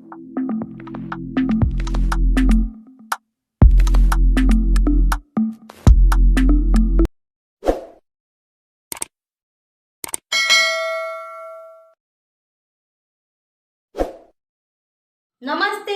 नमस्ते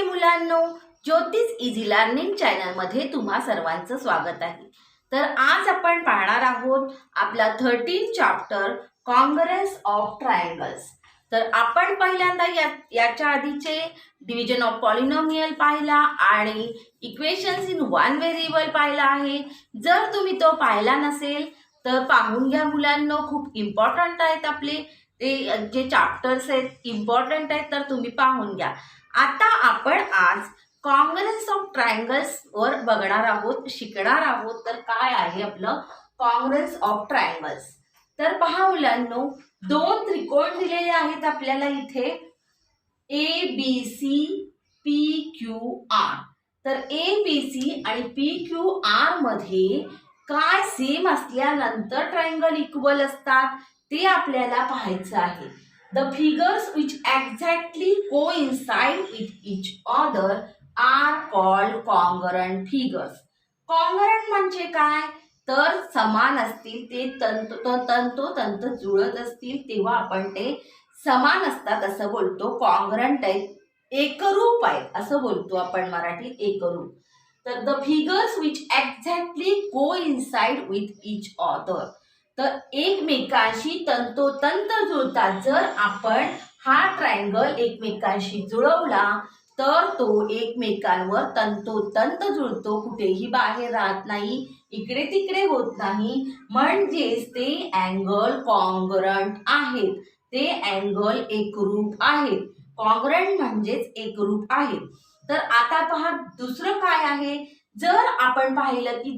मुलांनो, ज्योतिष easy learning चॅनलमध्ये तुम्हा सर्वांचं स्वागत आहे. तर आज आपण पाहणार आहोत आपला 13 चॅप्टर कॉंग्रेस ऑफ ट्रायंगल्स. तर आपण पहिल्यांदा याच्या आधीचे डिव्हिजन ऑफ पॉलिनॉमियल पाहिला आणि इक्वेशन्स इन वन व्हेरिएबल पाहिला आहे. जर तुम्ही तो पाहिला नसेल तर पाहून घ्या मुलांनो, खूप इम्पॉर्टंट आहेत आपले ते जे चॅप्टर्स आहेत, इम्पॉर्टंट आहेत, तर तुम्ही पाहून घ्या. आता आपण आज कॉंग्रेस ऑफ ट्रायंगल्स वर बघणार आहोत, शिकणार आहोत. तर काय आहे आपलं कॉंग्रेस ऑफ ट्रायंगल्स? तर पहा मुलांनो, दोन त्रिकोण दिलेले आहेत आपल्याला इथे, A B C P Q R. तर ए बी सी आणि पी क्यू आर मध्ये काय सेम असल्यानंतर ट्रायंगल इक्वल असतात ते आपल्याला पाहायचं आहे. The figures which exactly coincide with each other are called congruent figures. Congruent म्हणजे काय? तर समान असतील, ते तंतोतंत जुळत असतील तेव्हा आपण ते समान असतात असं बोलतो. कॉंग्रंट आहेत, एकरूप आहेत असं बोलतो आपण मराठीत, एकरूप. तर the figures which exactly coincide with each other, तर एकमेकांशी तंतोतंत जुळतात. जर आपण हा ट्रायंगल एकमेकांशी जुळवला तर तो एकमेकांवर तंतोतंत जुळतो, कुठेही बाहेर राहत नाही, इकडे तिकडे होत नाही, म्हणजेच ते अँगल कॉंग्रंट आहेत, ते अँगल एकरूप आहेत. कॉंग्रंट म्हणजेच एकरूप आहेत. तर आता पहा दुसरं काय आहे. जर आपण पाहिलं की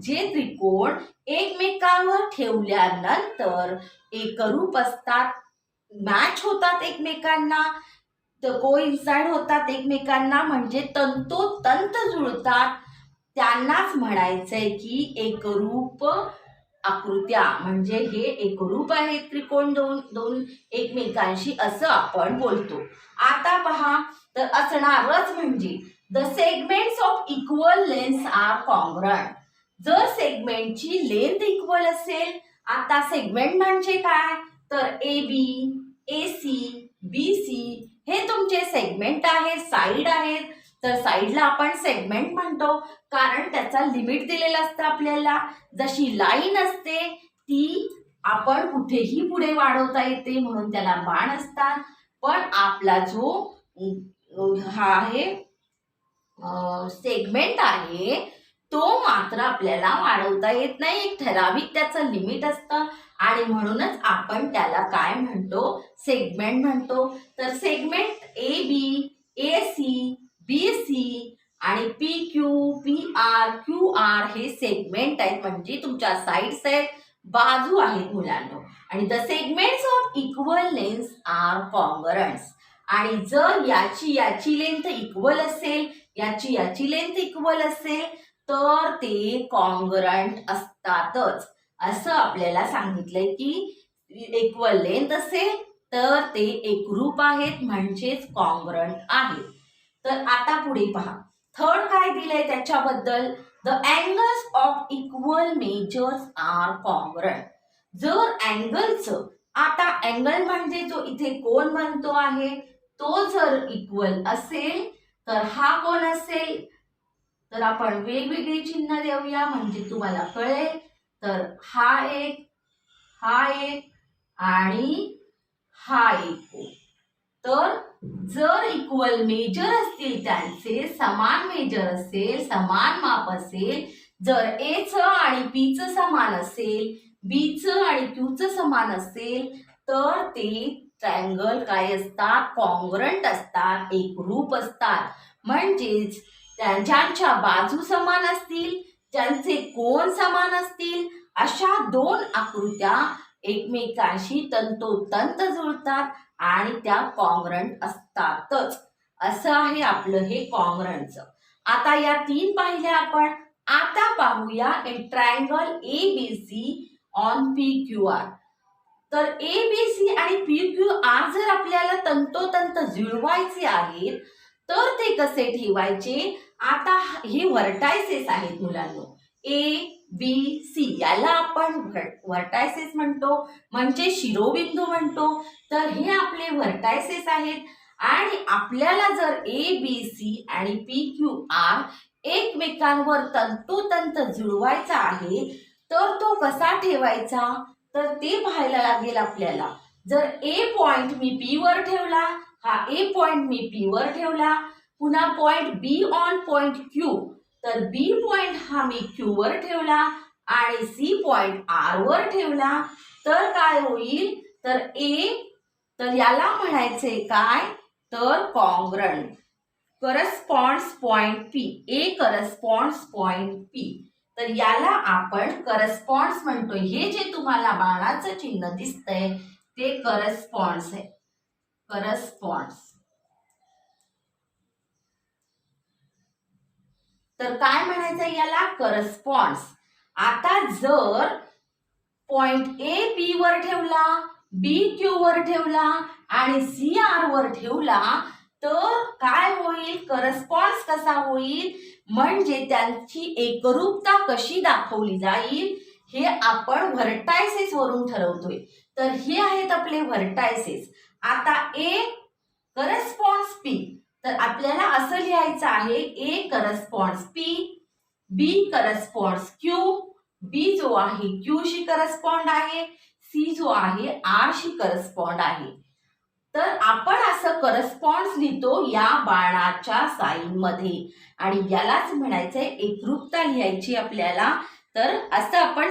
जे त्रिकोण एकमेकांवर ठेवल्यानंतर एकरूप असतात, मॅच होतात एकमेकांना, कोइन्साइड होतात एकमेकांना, म्हणजे तंतोतंत जुळतात, त्यांनाच म्हणायचंय की एकरूप आकृत्या, म्हणजे हे एकरूप आहेत त्रिकोण दोन एकमेकांशी असं आपण बोलतो. आता पहा, तर असणारच म्हणजे the segments of equal length are congruent. जर सेगमेंटची लेंथ इक्वल असेल, आता सेगमेंट म्हणजे काय, तर A B, A C, B C हे तुमचे सेगमेंट आहेत, साईड आहेत. तर साईडला आपण सेगमेंट म्हणतो कारण त्याचा लिमिट दिलेला असतं आपल्याला. जशी लाईन असते ती आपण कुठेही पुढे वाढवता येते म्हणून त्याला बाण असतात, पण आपला जो हा आहे सेगमेंट आहे तो मात्र आपल्याला वाढवता येत नाही, एक ठराविक त्याचं लिमिट असतं आणि म्हणूनच आपण त्याला काय म्हणतो, सेगमेंट म्हणतो. तर segment A B, A C, B C आणि P Q, P R, Q R हे सेगमेंट आहेत, म्हणजे तुमच्या साईड्स आहेत, बाजू आहेत मुलांनो. आणि the segments of equal length are congruents. आणि जर याची लेंथ इक्वल असेल, याची लेंथ इक्वल असेल तर ते कॉंग्रंट असतातच. असं आपल्याला सांगितलंय की इक्वल लेंथ असेल तर ते एकरूप आहेत, म्हणजेच कॉंग्रंट आहेत. तर आता पुढे पहा, थर्ड काय दिलंय त्याच्याबद्दल, the angles of equal measures are congruent. जर अँगलचं, आता अँगल म्हणजे जो इथे कोन बनतो आहे तो जर इक्वल असेल तर हा कोण असेल, तर आपण वेगवेगळी चिन्ह देऊया म्हणजे तुम्हाला कळेल. तर हा एक, हा एक आणि हा एक. तर जर इक्वल मेजर असतील, त्यांचे समान मेजर असेल, समान माप असेल, जर ए च आणि पी च समान असेल, बी च आणि क्यू च समान असेल, तर ते ट्रायंगल काय असतात, कॉंग्रंट असतात, एकरूप असतात. म्हणजेच ज्यांच्या बाजू समान असतील, ज्यांचे कोन समान असतील, अशा दोन आकृत्या एकमेकांशी तंतोतंत जुळतात आणि त्या कॉंग्रंट असतातच. असं आहे आपलं हे कॉंग्रंटचं. आता या तीन पाहिल्या आपण. आता पाहूया in triangle A B C on P Q R. तर ए बी सी आणि पी क्यू आर जर आपल्याला तंतोतंत जुळवायचे आहेत तर ते कसे ठेवायचे? आता हे व्हर्टायसेस आहेत मुलांनो, ए बी सी याला आपण व्हर्टायसेस म्हणतो, म्हणजे शिरोबिंदू म्हणतो. तर हे आपले व्हर्टायसेस आहेत आणि आपल्याला जर ए बी सी आणि पी क्यू आर एकमेकांवर तंतोतंत जुळवायचा आहे तर तो कसा ठेवायचा? तर ते पाहायला लागेल आपल्याला. जर ए पॉइंट मी पी वर ठेवला, हा ए पॉइंट मी पी वर ठेवला, पुन्हा point be on point Q, तर बी पॉइंट हा मी क्यू वर ठेवला आणि सी पॉइंट आर वर ठेवला, तर काय होईल? तर तर याला म्हणायचे काय? तर कॉन्ग्रंट, करस्पॉन्ड्स पॉइंट पी. ए करस्पॉन्ड्स पॉइंट पी. तर याला आपण करस्पॉन्ड्स म्हणतोय. हे जे तुम्हाला बाणाचं चिन्ह दिसतंय ते करस्पॉन्ड्स आहे, करस्पॉन्ड्स. तर काय म्हणायचं याला? करस्पॉन्ड्स. आता जर पॉइंट ए पी वर ठेवला, बी क्यू वर ठेवला आणि सी आर वर ठेवला तर काय होईल? करस्पॉन्ड्स कसा होईल? म्हणजे त्यांची एकरूपता कशी दाखवली जाईल हे आपण व्हर्टायसेस वरून ठरवतोय. तर हे आहेत आपले व्हर्टायसेस. आता ए करस्पॉन्ड्स पी, तर आपल्याला असं लिहायचं आहे, ए करस्पॉन्ड्स पी, बी करस्पॉन्ड्स क्यू, बी जो आहे क्यू शी करस्पॉन्ड आहे, सी जो आहे आर शी करस्पॉन्ड आहे. तर आपण असं करस्पॉन्ड्स लिहितो या बाणाच्या साइन मध्ये आणि यालाच म्हणायचंय एकरूपता लिहायची आपल्याला. तर असं आपण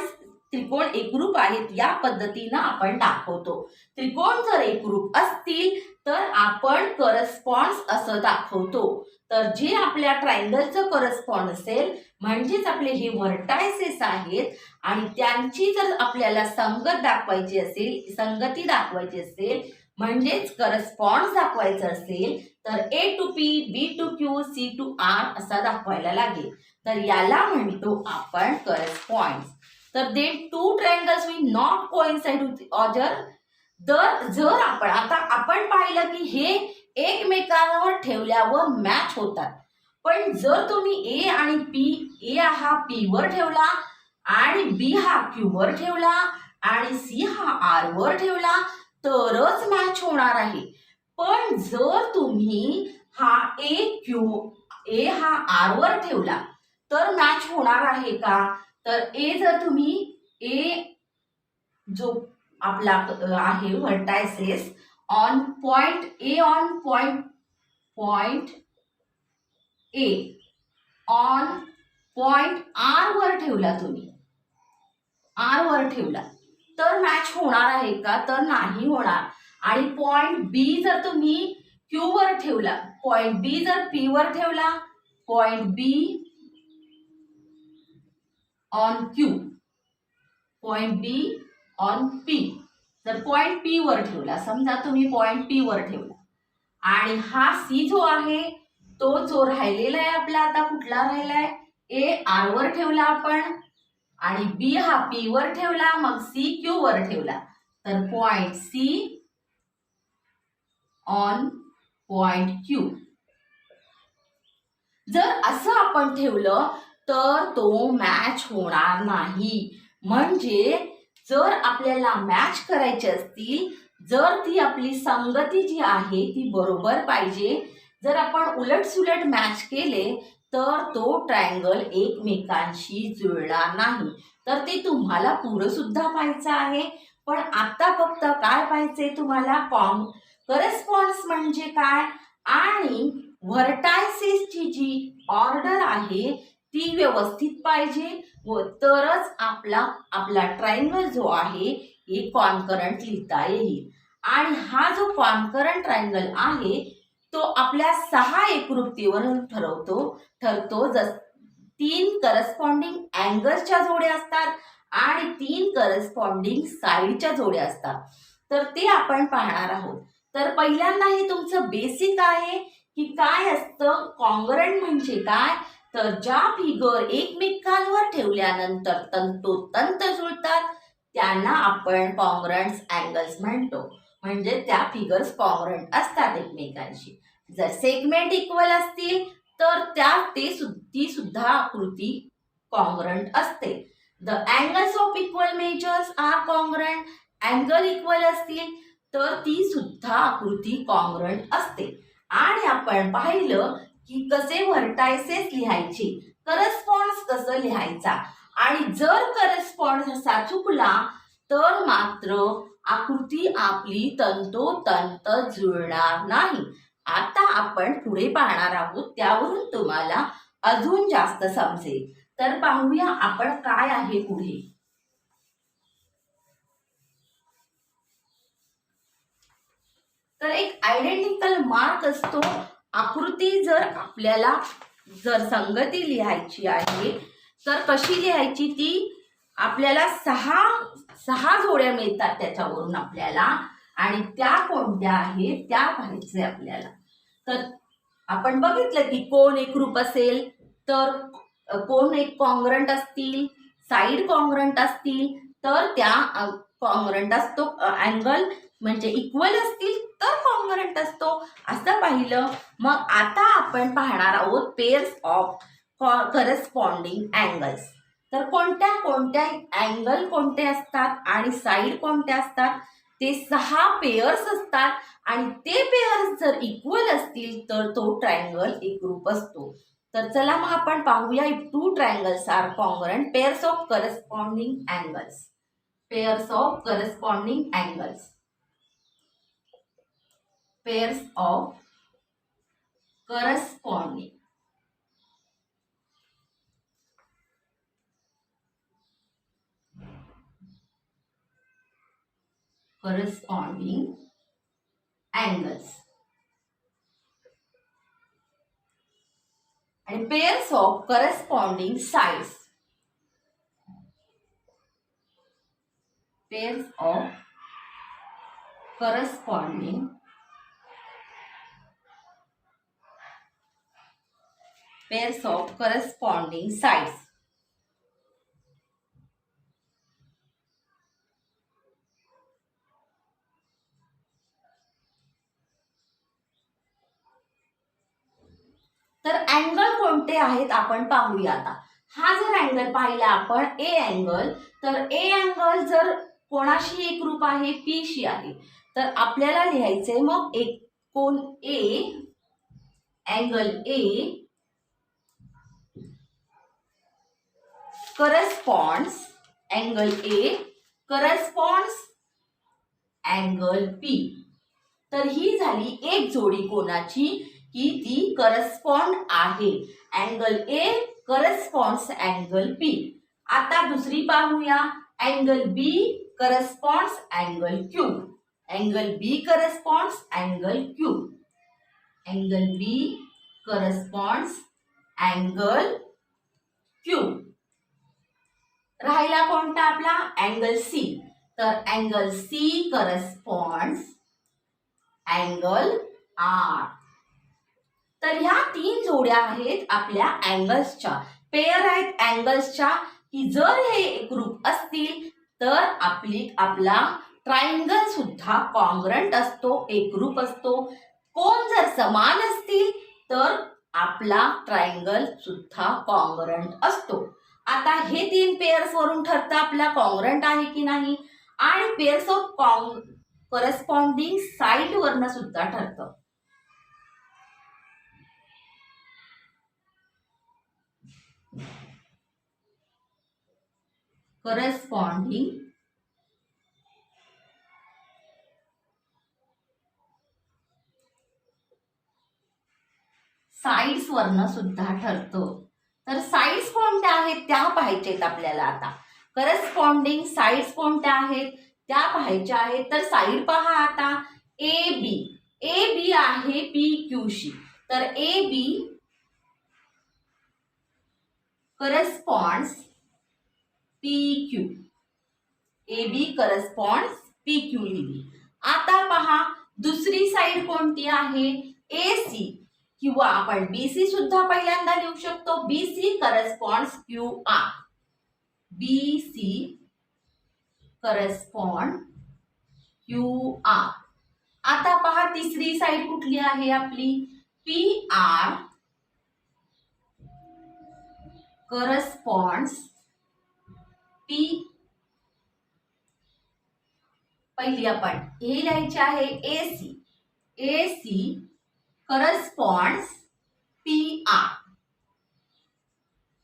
त्रिकोण एकरूप आहेत या पद्धतीनं आपण दाखवतो. त्रिकोण जर एकरूप असतील तर आपण करस्पॉन्ड्स असं दाखवतो. तर जे आपल्या ट्रायंगलचं करस्पॉन्ड असेल म्हणजेच आपले हे व्हर्टायसेस आहेत आणि त्यांची जर आपल्याला संगत दाखवायची असेल, संगती दाखवायची असेल, म्हणजेच करस्पॉन्ड दाखवायचं असेल तर A to P, B to Q, C to R असा दाखवायला लागेल. तर याला म्हणतो आपण करस्पॉन्ड्स. तर they two triangles will not coincide with other. जर आपण पाहिलं की हे एकमेकांवर ठेवल्यावर मॅच होतात, पण जर तुम्ही ए आणि पी, ए हा पी वर ठेवला आणि बी हा क्यू वर ठेवला आणि सी हा आर वर ठेवला तरच मॅच होणार आहे. पण जर तुम्ही हा ए हा आर वर ठेवला तर मॅच होणार आहे का? तर जर तुम्ही ए जो आपला आहे vertices on point A on point A on point R वर ठेवला, तुम्ही आर वर ठेवला तर मॅच होणार आहे का? तर नाही होणार. आणि पॉइंट बी जर तुम्ही क्यू वर ठेवला, पॉइंट बी जर पी वर ठेवला, point be on Q, point be on P, जर पॉइंट पी वर ठेवला, समजा तुम्ही पॉइंट पी वर ठेवला आणि हा सी जो आहे तो जो राहिलेला आहे आपला, आता कुठला राहिलाय? ए आर वर ठेवला आपण आणि बी हा पी वर ठेवला, मग सी क्यू वर ठेवला, तर point C on point Q. जर असं आपण ठेवलं तर तो मॅच होणार नाही. म्हणजे जर आपल्याला मॅच करायचे असतील, जर ती आपली संगती जी आहे ती बरोबर पाहिजे. जर आपण उलटसुलट मॅच केले तर तो ट्रायंगल एकमेकांशी जुळणार नाही. तर ते तुम्हाला पुढे सुद्धा पाहायचं आहे. पण आता फक्त काय पाहायचंय तुम्हाला? करस्पॉन्ड्स म्हणजे काय आणि व्हर्टायसेसची जी ऑर्डर आहे ती व्यवस्थित पाहिजे व तरच आपला ट्रायंगल जो आहे हे कॉन्करंट लिहिता येईल. आणि हा जो कॉन्करंट ट्रायंगल आहे तो आपल्या 6 एकरूपतेवरून ठरतो. 3 करस्पॉन्डिंग अँगल्सच्या जोड्या असतात आणि 3 करस्पॉन्डिंग साईडच्या जोड्या असतात. तर ते आपण पाहणार आहोत. तर पहिल्यांदा हे तुमचं बेसिक आहे की काय असतं कॉन्ग्रंट म्हणजे काय. तर ज्या फिगर एकमेकांवर ठेवल्यानंतर तंतोतंत जुळतात त्यांना आपण कॉन्ग्रंट्स अँगल्स म्हणतो. म्हणजे त्या फिगर्स कॉन्ग्रंट असतात एकमेकांशी. जर सेगमेंट इक्वल असतील तर ती सुद्धा आकृती कॉन्ग्रंट असते. The angles of equal measures are congruent. Angle equal असतील तर ती सुद्धा आकृती कॉन्ग्रंट असते. आणि आपण पाहिलं की कसे व्हर्टायसेस लिहायचे, करस्पॉन्ड्स कसं लिहायचा, आणि जर करस्पॉन्ड असा चुकला तर मात्र आकृती आपली तंतोतंत जुळणार नाही. आता आपण पुढे पाहणार आहोत, त्यावरून तुम्हाला अजून जास्त समजेल. तर पाहूया आपण काय आहे पुढे. तर एक आयडेंटिकल मार्क असतो. आकृती जर आपल्याला संगती लिहायची आहे तर कशी लिहायची, ती आपल्याला सहा जोड्या मिळतात त्याच्यावरून आपल्याला, आणि त्या कोणत्या आहेत त्या पाहायचे आपल्याला. तर आपण बघितलं की कोण एकरूप असेल तर कोण एक कॉन्ग्रंट असतील, साईड कॉन्ग्रंट असतील तर त्या कॉन्ग्रंट असतो. अँगल म्हणजे इक्वल असतील तर कॉन्ग्रंट असतो, असं पाहिलं. मग आता आपण पाहणार आहोत पेअर्स ऑफ करस्पॉन्डिंग अँगल्स. तर कोणत्या कोणत्या अँगल कोणते असतात आणि साईड कोणत्या असतात, ते 6 पेअर्स असतात. आणि ते पेअर्स जर इक्वल असतील तर तो ट्रायंगल एकरूप असतो. तर चला मग आपण पाहूया. If two triangles are congruent, pairs of corresponding angles. Pairs of corresponding angles. Pairs of corresponding angles and pairs of corresponding sides. Pairs of corresponding sides. तर अँगल कोणते आहेत आपण पाहूया. आता हा जर अँगल पाहिला आपण ए अँगल, तर ए अँगल जर कोणाशी एकरूप आहे, पी शी आहे, तर आपल्याला लिहायचंय मग एक कोण A, angle A corresponds, angle A corresponds angle P. तर ही झाली एक जोडी कोणाची, की ती करस्पॉन्ड आहे. Angle A corresponds angle P. आता दुसरी पाहूया. Angle B corresponds angle Q. Angle B corresponds angle Q. Angle B corresponds angle Q. राहिला कोणता आपला, अँगल सी. तर angle C corresponds angle R. तर ह्या 3 जोड्या आहेत आपल्या अँगल्सच्या, पेअर आहेत अँगल्सच्या, की जर हे एकरूप असतील तर आपला ट्रायंगल सुद्धा कॉन्ग्रंट असतो, एकरूप असतो. कोण जर समान असतील तर आपला ट्रायंगल सुद्धा कॉन्ग्रंट असतो. आता हे 3 पेअर्स वरून ठरतं आपला कॉन्ग्रंट आहे की नाही, आणि पेअर्स ऑफ करस्पॉन्डिंग साइड वरनं सुद्धा ठरतं. करस्पॉन्डिंग साइड्स वरनं सुद्धा ठरतं. तर साइड्स कोणत्या आहेत त्या पाहायचेत आपल्याला. आता करस्पॉन्डिंग साइड्स कोणत्या आहेत त्या पाहायच्या आहेत. तर साइड पहा आता. ए बी आहे पी क्यू शी. तर A B corresponds P Q. A B corresponds P Q लिहिली. आता पहा दुसरी साइड कोणती आहे, ए सी, किंवा आपण बीसी सुद्धा पहिल्यांदा लिहू शकतो. BC corresponds Q R. BC correspond Q R. आता पहा तिसरी साइड कुठली आहे आपली, पी आर करस्पॉन्ड्स पी. पहिली आपण हे लिहायचे आहे AC. AC corresponds P R.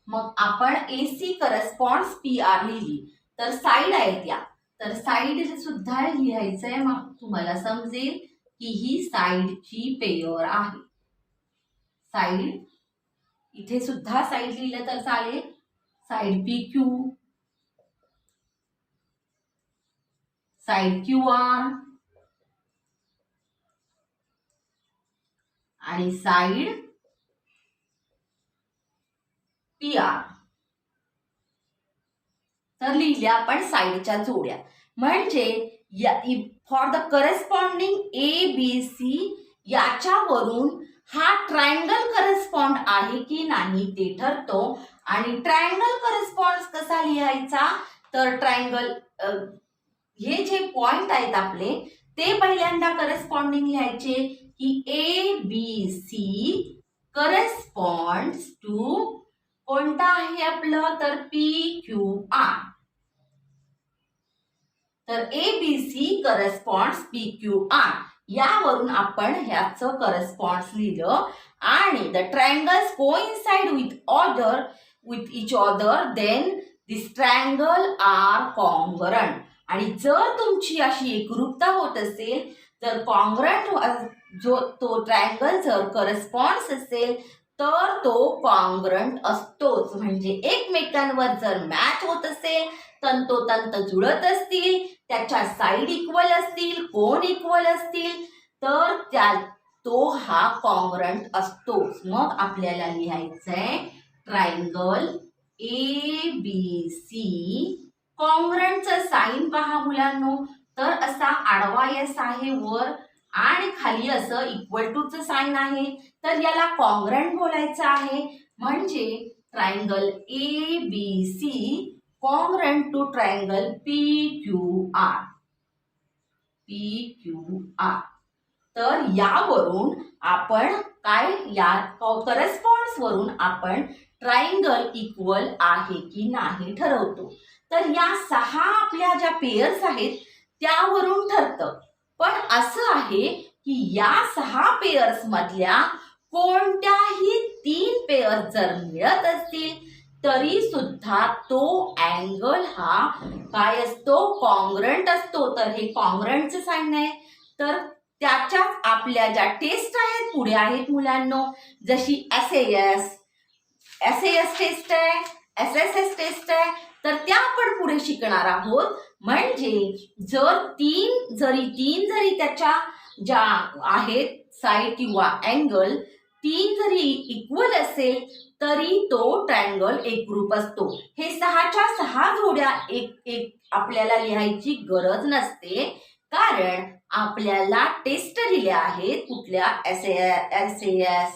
मग आपण एसी करस्पॉन्ड्स पी आर लिहिली तर साइड आहेत या, तर साइड सुद्धा लिहायचंय. मग तुम्हाला समजेल की ही साइडची पेयर आहे. साइड इथे सुद्धा साइड लिहिलं तर चालेल. Side P Q, side Q R आणि साइड पी आर. तर लिहिल्या आपण साइडच्या जोड्या. म्हणजे for the corresponding A B C याच्यावरून हा ट्रायंगल करस्पॉन्ड आहे की नाही ते ठरतो. आणि ट्रायंगल करस्पॉन्ड कसा लिहायचा, तर ट्रायंगल हे जे पॉइंट आहेत आपले ते पहिल्यांदा करस्पॉन्डिंग लिहायचे की A B C corresponds to कोणता आहे आपलं, तर पी क्यू आर. तर A B C corresponds P Q R यावरून आपण ह्याचं करस्पॉन्ड्स लिहिलं. आणि the triangles coincide with each other then this triangle are congruent. आणि जर तुमची अशी एकरूपता होत असेल तर कॉन्ग्रंट जो तो ट्रायंगल जर करस्पॉन्ड्स असेल तर तो कॉन्ग्रंट असतोच. म्हणजे एकमेकांवर जर मॅच होत असेल, तंतोतंत जुळत असतील, त्याच्या साइड इक्वल असतील, कोण इक्वल असतील तर तो हा कॉन्ग्रंट असतोच. मग आपल्याला लिहायचंय ट्रायंगल ए बी सी. कॉन्ग्रंटचं साइन पहा मुलांनो, तर असा आडवा एस आहे वर आणि खाली असं इक्वल टू चं साइन आहे, तर याला कॉन्ग्रंट बोलायचं आहे. म्हणजे triangle A B C congruent to triangle P Q R. P Q R. तर यावरून आपण काय, या करस्पॉन्ड्स वरून आपण ट्रायंगल इक्वल आहे की नाही ठरवतो. तर या 6 आपल्या ज्या पेयर्स आहेत त्यावरून ठरतं. पण असं आहे की या 6 पेयर्स मधल्या कोणत्याही 3 पेयर्स जर मिळत असतील तरी सुद्धा तो अँगल हा काय असतो, कॉन्ग्रंट असतो. तर हे कॉन्ग्रंटचं साइन आहे. तर त्याच्यात आपल्या ज्या टेस्ट आहेत पुढे आहेत मुलांनो, जशी SAS टेस्ट आहे, SSS टेस्ट आहे, तर त्या आपण पुढे शिकणार आहोत. म्हणजे जरी त्याच्या ज्या आहेत साइड किंवा अँगल 3 जरी इक्वल असेल तरी तो ट्रायंगल एकरूप असतो. हे 6च्या 6 जोड्या एक आपल्याला लिहायची गरज नसते, कारण आपल्याला टेस्ट दिल्या आहेत कुठल्या SAS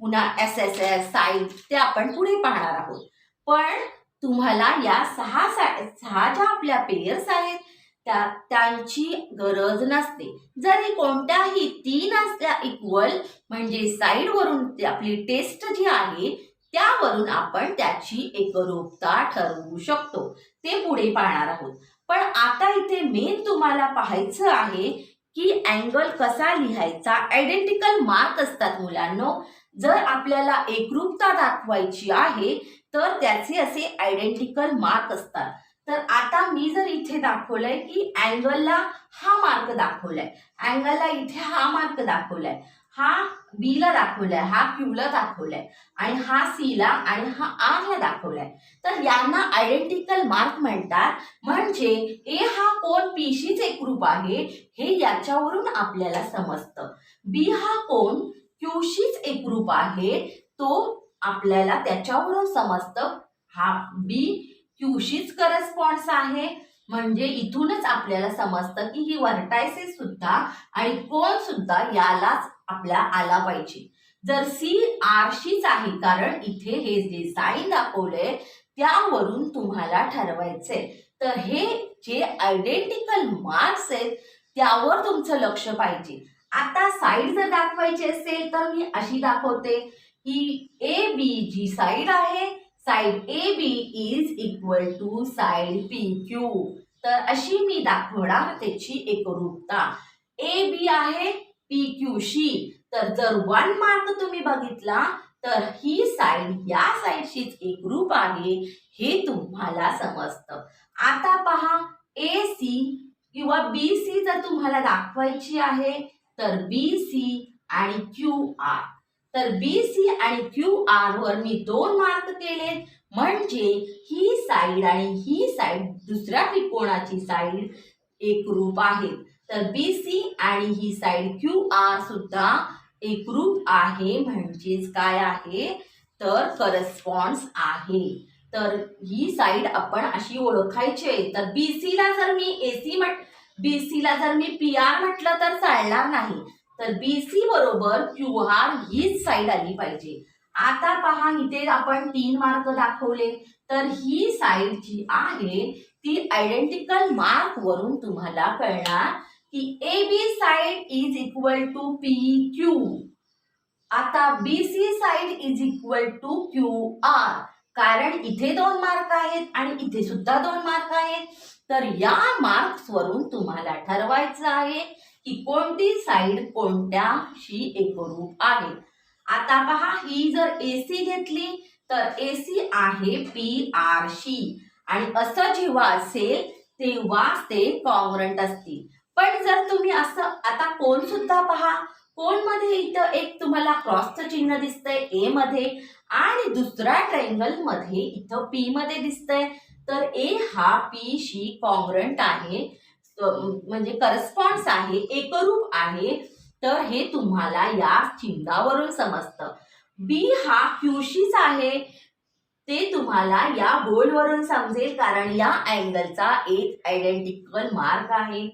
पुन्हा SSS साइड ते आपण पुढे पाहणार आहोत. पण तुम्हाला या 6 ज्या आपल्या पेयर्स आहेत त्यांची गरज नसते. जरी कोणत्याही 3 असल्या इक्वल म्हणजे साइड वरून आपली टेस्ट जी आहे त्यावरून आपण त्याची एकरूपता ठरवू शकतो. ते पुढे पाहणार आहोत. पण आता इथे मेन तुम्हाला पाहायचं आहे की अँगल कसा लिहायचा. आयडेंटिकल मार्क असतात मुलांनो. जर आपल्याला एकरूपता दाखवायची आहे तर त्याचे असे आयडेंटिकल मार्क असतात. तर आता मी जर इथे दाखवलंय की अँगलला हा मार्क दाखवलाय, अँगलला इथे हा मार्क दाखवलाय, हा बी ला दाखवलाय, हा क्यू ला दाखवलाय आणि हा सी ला आणि हा आर ला दाखवलाय. तर यांना आयडेंटिकल मार्क म्हणतात. म्हणजे ए हा कोण पी शीच एकरूप आहे हे याच्यावरून आपल्याला समजतं. बी हा कोण क्यू शीच एकरूप आहे तो आपल्याला त्याच्यावरून समजतं. हा बी क्यूशीच करस्पॉन्ड्स आहे. म्हणजे इथूनच आपल्याला समजतं की ही व्हर्टायसेस सुद्धा आणि कोण सुद्धा यालाच आपल्या आला पाहिजे. जर सी आरशीच आहे, कारण इथे हे जे साइन दाखवलंय त्यावरून तुम्हाला ठरवायचंय. तर हे जे आयडेंटिकल मार्क्स आहेत त्यावर तुमचं लक्ष पाहिजे. आता साईड जर दाखवायची असेल तर मी अशी दाखवते की ए बी जी साईड आहे, side A B is equal to side P Q. तर अशी मी दाखवणार त्याची एकरूपता. ए बी आहे पी क्यू शी. तर जर 1 मार्क तुम्ही बघितला तर ही साईड या साईडशीच एकरूप आहे हे तुम्हाला समजतं. आता पहा ए सी किंवा बी सी जर तुम्हाला दाखवायची आहे तर बी सी आणि क्यू आर. तर बी सी आणि क्यू आर वर मी 2 मार्क केलेत, म्हणजे ही साईड आणि ही साईड दुसऱ्या त्रिकोणाची साईड एकरूप आहेत. तर बी सी आणि ही साईड क्यू आर सुद्धा एकरूप आहे, म्हणजेच काय आहे तर करस्पॉन्ड्स आहे. तर ही साईड आपण अशी ओळखायची आहे. तर BC ला जर मी AC BC ला जर मी PR म्हटलं तर चालणार नाही. तर BC बरोबर QR हीच साईड आली पाहिजे. आता पहा इथे आपण 3 मार्क दाखवले. तर ही साईड जी आहे ती आयडेंटिकल मार्क वरून तुम्हाला कळणार की AB side is equal to PQ. आता BC side is equal to QR. कारण इथे 2 मार्क आहेत आणि इथे सुद्धा 2 मार्क आहेत. तर या मार्क्स वरून तुम्हाला ठरवायचं आहे की कोणती साईड कोणत्याशी एकरूप आहे. आता पहा ही जर AC घेतली तर AC आहे PR शी, आणि असं जेव्हा असेल तेव्हाच ते कॉन्ग्रंट असतील. पण जर तुम्ही असं आता कोण सुद्धा पहा, कोण मध्ये इथं एक तुम्हाला क्रॉसचं चिन्ह दिसतंय ए मध्ये, आणि दुसऱ्या ट्रायंगल मध्ये इथं पी मध्ये दिसतंय. तर ए हा पी शी कॉन्ग्रंट आहे, म्हणजे करस्पॉन्ड्स आहे, एकरूप आहे. तर हे तुम्हाला या चिन्हावरून समजतं. बी हा क्यू शीच आहे, ते तुम्हाला या बोर्डवरून समजेल, कारण या अँगलचा एक आयडेंटिकल मार्क आहे.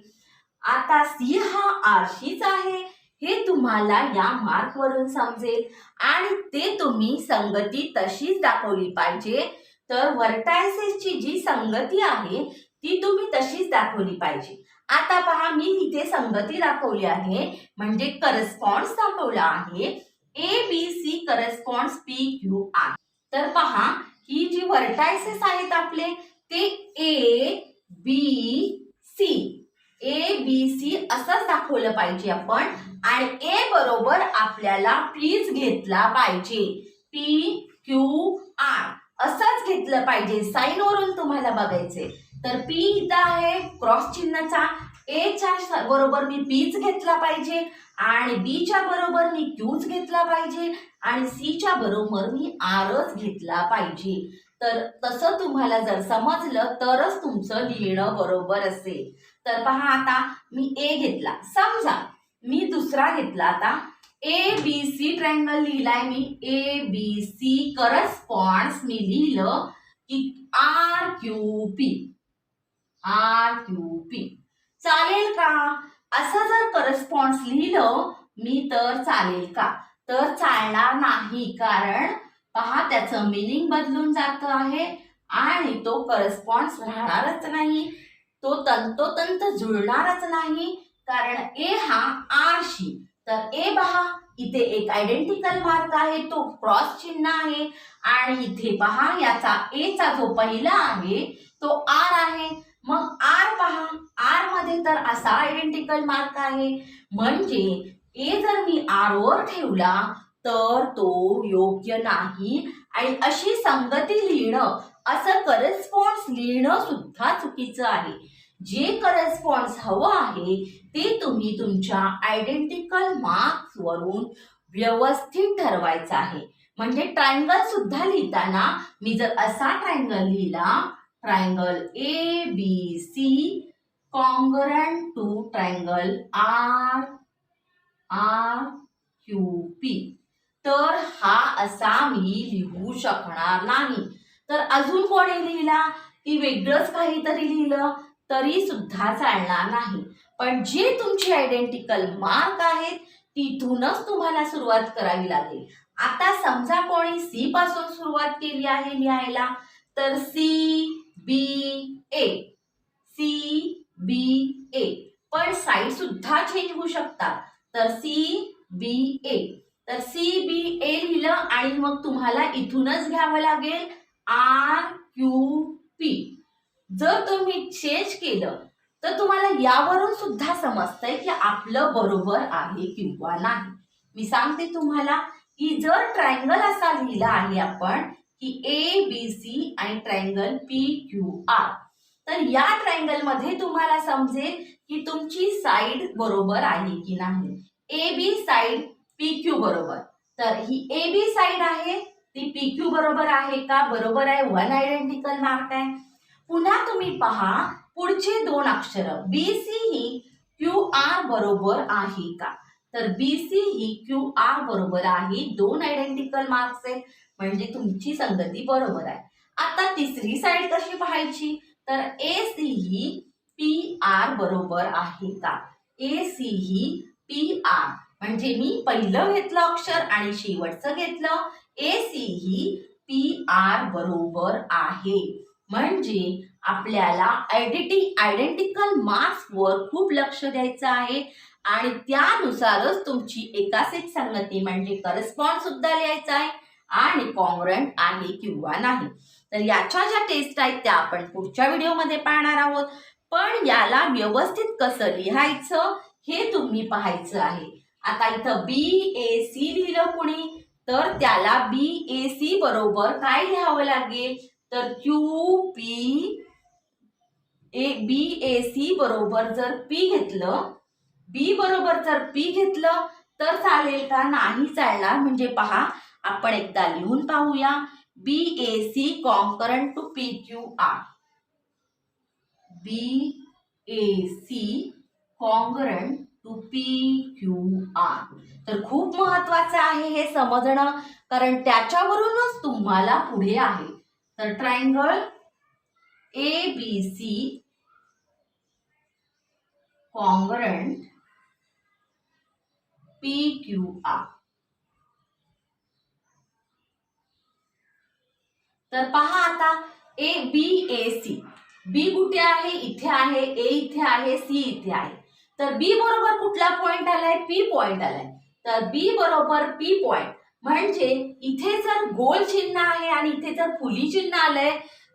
आता सी हा आर शीच आहे, हे तुम्हाला या मार्क वरून समजेल, आणि ते तुम्ही संगती तशीच दाखवली पाहिजे. तर व्हर्टायसेसची जी संगती आहे ती तुम्ही तशीच दाखवली पाहिजे. आता पहा मी इथे संगती दाखवली आहे, म्हणजे करस्पॉन्ड्स दाखवला आहे. ABC corresponds PQR. तर पहा ही जी व्हर्टायसेस आहेत आपले ते ABC असंच दाखवलं पाहिजे आपण, आणि ए बरोबर आपल्याला प्लीज घेतला पाहिजे. PQR असंच घेतलं पाहिजे. साइन वरून तुम्हाला बघायचे. तर P इथं आहे क्रॉस चिन्हाचा, ए च्या बरोबर मी Pच घेतला पाहिजे, आणि B च्या बरोबर मी Qच घेतला पाहिजे, आणि C च्या बरोबर मी Rच घेतला पाहिजे. तर तसं तुम्हाला जर समजलं तरच तुमचं लिहिणं बरोबर असेल. तर पहा आता मी ए घेतला, समजा मी दुसरा घेतला. आता ABC ट्रायंगल लिहिलाय मी, ABC करस्पॉन्ड्स मी लिहिलं की RQP. चालेल का? असं जर करस्पॉन्ड्स लिहिलं मी तर चालेल का? तर चालणार नाही, कारण पहा त्याचं मीनिंग बदलून जात आहे आणि तो करस्पॉन्ड्स राहणारच नाही, तो तंतोतंत जुळणारच नाही. कारण ए हा आर शी. तर ए पहा इथे एक आयडेंटिकल मार्क आहे, तो क्रॉस चिन्ह आहे, आणि इथे पहा याचा ए चा जो पहिला आहे तो आर आहे. मग आर पहा, आर मध्ये तर असा आयडेंटिकल मार्क आहे, म्हणजे ए जर मी आर वर ठेवला तर तो योग्य नाही, आणि अशी संगती लिहिणं, असं करस्पॉन्ड्स लिहिणं सुद्धा चुकीचं आहे. जे करस्पॉन्ड्स हवं आहे ते तुम्ही तुमच्या आयडेंटिकल मार्क्स वरून व्यवस्थित ठरवायचं आहे. म्हणजे ट्रायंगल सुद्धा लिहिताना मी जर असा ट्रायंगल लिहिला, triangle ABC congruent to triangle RQP, तर हा असा मी लिहू शकणार नाही. तर अजून कोणी लिहिला की वेगळंच काहीतरी लिहिलं तरी सुद्धा चालणार नाही. पण जे तुमचे आयडेंटिकल मार्क आहेत तिथूनच तुम्हाला सुरुवात करावी लागेल. आता समजा कोणी सी पासून सुरुवात केली आहे लिहायला, तर CBA CBA, पण साईड सुद्धा चेंज होऊ शकतात. तर CBA, तर CBA लिहिलं आणि मग तुम्हाला इथूनच घ्यावं लागेल RQP. जर तुम्ही चेंज केलं तर तुम्हाला यावरून सुद्धा समजतंय की आपलं बरोबर आहे किंवा नाही. मी सांगते तुम्हाला की जर ट्रायंगल असा लिहिला आहे आपण की ABC आणि ट्रायंगल PQR, तर या ट्रायंगल मध्ये तुम्हाला समजेल की तुमची साईड बरोबर आहे की नाही. AB साईड PQ बरोबर, तर ही AB साईड आहे ती PQ बरोबर आहे का? बरोबर आहे, वन आयडेंटिकल मार्क आहे. पुन्हा तुम्ही पहा पुढचे दोन अक्षर BC ही QR बरोबर आहे का? तर BC ही QR बरोबर आहे, दोन आयडेंटिकल मार्क्स आहेत, म्हणजे तुमची संगती बरोबर आहे. आता तिसरी साईड कशी पाहायची? तर AC ही PR बरोबर आहे का? AC ही PR, म्हणजे मी पहिलं घेतलं अक्षर आणि शेवटचं घेतलं. AC ही PR बरोबर आहे, म्हणजे आपल्याला आयडेंटिकल मार्क्सवर खूप लक्ष द्यायचं आहे आणि त्यानुसारच तुमची एकासिक संगती म्हणजे करस्पॉन्ड सुद्धा लिहायचं आहे आणि कॉन्ग्रुएंट आहे किंवा नाही. तर याच्या ज्या टेस्ट आहेत त्या आपण पुढच्या व्हिडिओमध्ये पाहणार आहोत. पण याला व्यवस्थित कसं लिहायचं हे तुम्ही पाहायचं आहे. आता इथं BAC लिहिलं कुणी, तर त्याला BAC बरोबर काय लिहावं लागेल? तर BAC बरोबर जर P घेतलं, B बरोबर जर P घेतलं तर चालेल का? नाही चालणार. म्हणजे पहा आपण एकदा लिहून पाहूया. BAC concurrent to PQR, BAC concurrent to PQR. तर खूप महत्वाचं आहे हे समजणं, कारण त्याच्यावरूनच तुम्हाला पुढे आहे. तर ट्रायंगल ABC कॉन्ग्रुएंट PQR. तर पहा आता BAC, B कुठे आहे? इथे आहे. A इथे आहे, C इथे आहे. तर B बरोबर कुठला पॉइंट आलाय? P पॉइंट आलाय. तर B बरोबर P पॉइंट, म्हणजे इथे जर गोल चिन्ह आहे आणि इथे जर फुली चिन्ह आलंय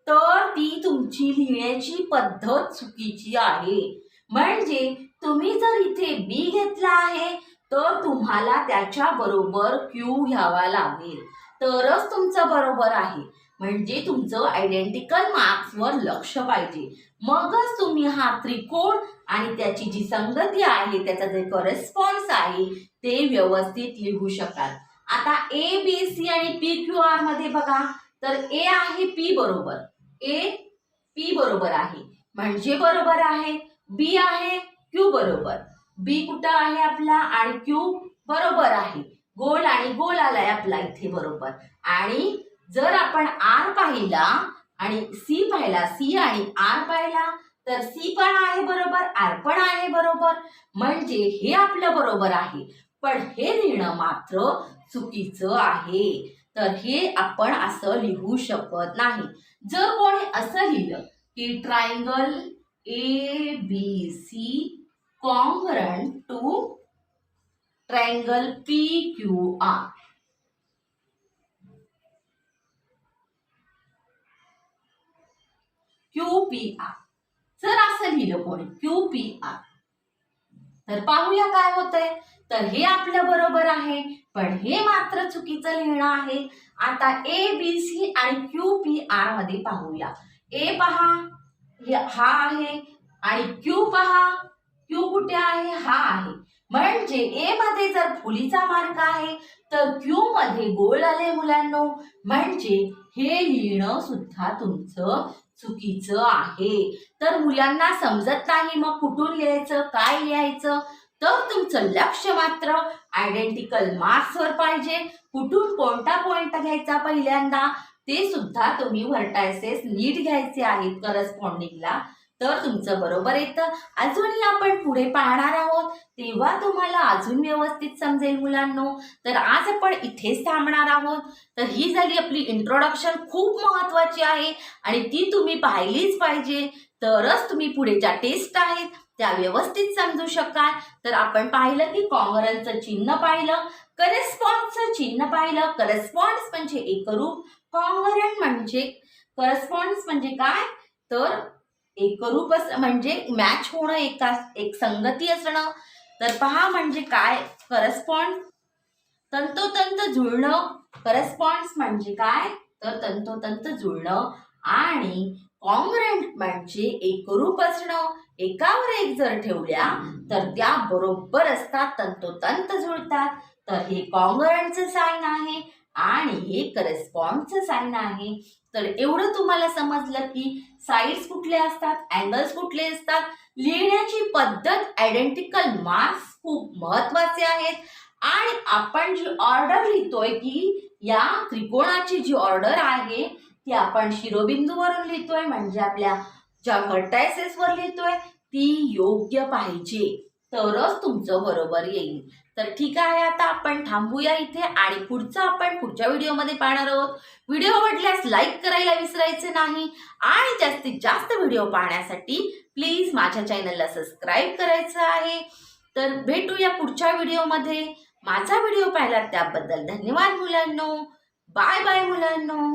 तर ती तुमची लिहिण्याची पद्धत चुकीची आहे. म्हणजे तुम्ही जर इथे B घेतला आहे तर तुम्हाला त्याच्या बरोबर Q घ्यावा लागेल, तरच तुमचं बरोबर आहे. म्हणजे तुमचं आयडेंटिकल मार्क्सवर लक्ष पाहिजे, मगच तुम्ही हा त्रिकोण आणि त्याची जी संगती आहे त्याचा जे करस्पॉन्स आहे ते व्यवस्थित लिहू शकाल. आता ABC आणि PQR मध्ये बघा, तर A आहे P बरोबर, A P बरोबर आहे म्हणजे बरोबर आहे. B आहे Q बरोबर, B कुठं आहे आपला आणि Q बरोबर आहे. गोल आणि गोल आलाय आपला इथे बरोबर. आणि जर आपण R पाहिला आणि C पाहिला, C आणि R पाहिला, तर C पण आहे बरोबर, R पण आहे बरोबर, म्हणजे हे आपलं बरोबर आहे. पण हे लिहिणं मात्र चुकीचं आहे. तर हे आपण असं लिहू शकत नाही. जर कोणी असं लिहिलं की triangle ABC congruent to triangle PQR, QPR, जर असं लिहिलं कोणी QPR, तर पाहूया काय होतंय. तर हे आपलं बरोबर आहे, पण हे मात्र चुकीचं लिहिणं आहे. आता ABC आणि QPR मध्ये पाहूया. A पहा हा आहे आणि Q पहा, Q कुठे आहे? हा आहे. म्हणजे A मध्ये जर फुलीचा मार्क आहे तर Q मध्ये गोल आले मुलांनो, म्हणजे हे लिहिणं सुद्धा तुमचं चुकीचं आहे. तर मुलांना समजत नाही मग कुठून लिहायचं, काय लिहायचं, तर तुमचं लक्ष मात्र आयडेंटिकल मार्क्सवर पाहिजे. कुठून कोणता पॉइंट घ्यायचा पहिल्यांदा ते सुद्धा तुम्ही व्हर्टायसेस नीट घ्यायचे आहेत करस्पॉन्डिंगला, तर तुमचं बरोबर येतं. अजूनही आपण पुढे पाहणार आहोत तेव्हा तुम्हाला अजून व्यवस्थित समजेल मुलांनो. तर आज आपण इथेच थांबणार आहोत. तर ही झाली आपली इंट्रोडक्शन, खूप महत्वाची आहे आणि ती तुम्ही पाहिलीच पाहिजे. तरच तुम्ही पुढे ज्या टेस्ट आहेत त्या व्यवस्थित समजू शकाल. तर आपण पाहिलं की कॉंग्रुएंटचं चिन्ह पाहिलं, करेस्पॉन्डचं चिन्ह पाहिलं. करेस्पॉन्ड्स म्हणजे एकरूप, कॉंग्रुएंट म्हणजे करस्पॉन्ड्स म्हणजे काय तर एकरूप म्हणजे मॅच होणं, एक संगती असणं. तर पहा म्हणजे काय करस्पॉन्ड तंतोतंत जुळणं. करस्पॉन्ड्स म्हणजे काय तर तंतोतंत जुळणं आणि कॉंग्रुएंट म्हणजे एकरूप असणं. एकावर एक जर ठेवल्या तर त्या बरोबर असतात, तंतोतंत जुळतात. तर हे कॉंग्रुएंटचं साइन आहे आणि हे करस्पॉन्डचं साइन आहे. तर एवढं तुम्हाला समजलं की साइड्स कुठले असतात, अँगल्स कुठले असतात, लिहिण्याची पद्धत, आयडेंटिकल मार्क्स खूप महत्वाचे आहेत. आणि आपण जी ऑर्डर लिहितोय की या त्रिकोणाची जी ऑर्डर आहे ती आपण शिरोबिंदूवरून लिहितोय, म्हणजे आपल्या ज्या व्हर्टायसेस वर लिहितोय ती योग्य पाहिजे, तरच तुमचं बरोबर येईल. तर ठीक आहे, आता आपण थांबूया इथे आणि पुढचं आपण पुढच्या व्हिडिओमध्ये पाहणार आहोत. व्हिडिओ आवडल्यास लाईक करायला विसरायचे नाही आणि जास्तीत जास्त व्हिडिओ पाहण्यासाठी प्लीज माझ्या चॅनलला सबस्क्राईब करायचं आहे. तर भेटूया पुढच्या व्हिडिओमध्ये. माझा व्हिडिओ पाहिला त्याबद्दल धन्यवाद मुलांनो. बाय बाय मुलांनो.